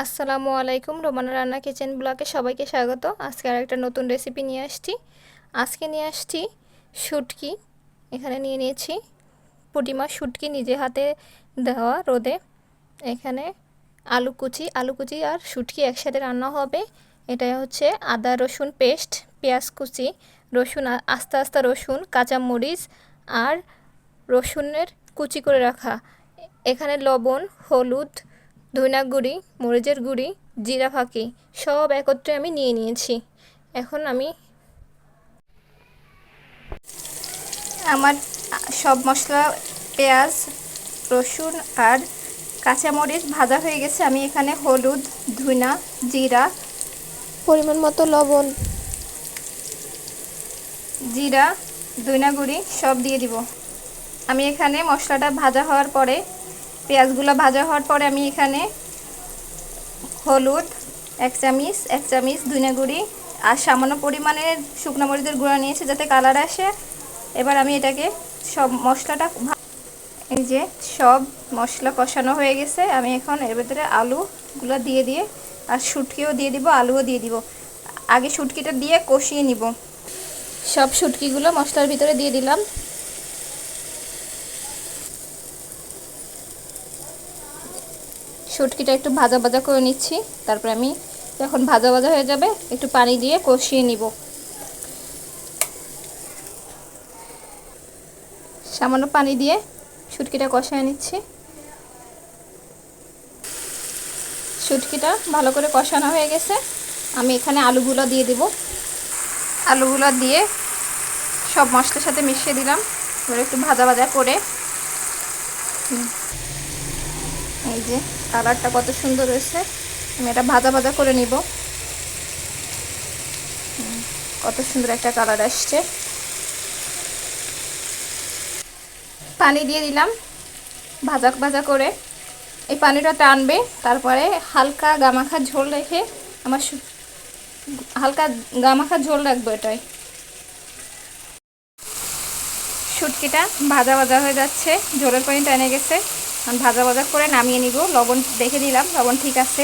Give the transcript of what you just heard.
আসসালামু আলাইকুম, রোমানা রান্না কিচেন ব্লগে সবাইকে স্বাগত। আজকে আর একটা নতুন রেসিপি নিয়ে আসছি। আজকে নিয়ে আসছি শুটকি। এখানে নিয়ে নিয়েছি পুঁটি মাছ শুটকি, নিজে হাতে দেওয়া রোদে। এখানে আলু কুচি আর শুটকি একসাথে রান্না হবে। এটা হচ্ছে আদা রসুন পেস্ট, পেঁয়াজ কুচি, রসুন আস্তে আস্তে রসুন, কাঁচামরিচ আর রসুনের কুচি করে রাখা। এখানে লবণ, হলুদ, ধনিয়া গুঁড়ি, মরিচের গুঁড়ি, জিরা ফাঁকি সব একত্রে আমি নিয়ে নিয়েছি। এখন আমি আমার সব মশলা, পেঁয়াজ, রসুন আর কাঁচামরিচ ভাজা হয়ে গেছে। আমি এখানে হলুদ, ধনিয়া, জিরা, পরিমাণ মতো লবণ, জিরা, ধনিয়া গুঁড়ি সব দিয়ে দিব। আমি এখানে মশলাটা ভাজা হওয়ার পরে, পেঁয়াজগুলো ভাজা হওয়ার পরে আমি এখানে হলুদ এক চামচ ধনিয়া গুঁড়ি আর সামান্য পরিমাণের শুকনো মরিচের গুঁড়া নিয়েছি যাতে কালার আসে। এবার আমি এটাকে সব মশলাটা, এই যে সব মশলা কষানো হয়ে গেছে। আমি এখন এর ভেতরে আলুগুলো দিয়ে আর শুটকিও দিয়ে দিব, আলুও দিয়ে দিব। আগে শুটকিটা দিয়ে কষিয়ে নিব। সব শুটকিগুলো মশলার ভিতরে দিয়ে দিলাম। শুটকিটা একটু ভাজা ভাজা করে নিচ্ছি। তারপরে আমি যখন ভাজা ভাজা হয়ে যাবে একটু পানি দিয়ে কষিয়ে নিব। সামান্য পানি দিয়ে শুটকিটা কষিয়ে নিচ্ছি। শুটকিটা ভালো করে কষানো হয়ে গেছে। আমি এখানে আলুগুলো দিয়ে দেব। আলুগুলো দিয়ে সব মশলার সাথে মিশিয়ে দিলাম। এবার একটু ভাজা ভাজা করে, এই যে কালারটা কত সুন্দর হয়েছে, আমি এটা ভাজা ভাজা করে নিব। কত সুন্দর একটা কালার আসছে। পানি দিয়ে দিলাম ভাজা ভাজা করে। এই পানিটা টানবে, তারপরে হালকা গামাখা ঝোল রেখে আমার হালকা গামাখা ঝোল রাখবো এটাই। শুটকিটা ভাজা ভাজা হয়ে যাচ্ছে, ঝোলের পানি টেনে গেছে। আমি ভাজা ভাজা করে নামিয়ে নিব। লবণ দেখে দিলাম, লবণ ঠিক আছে।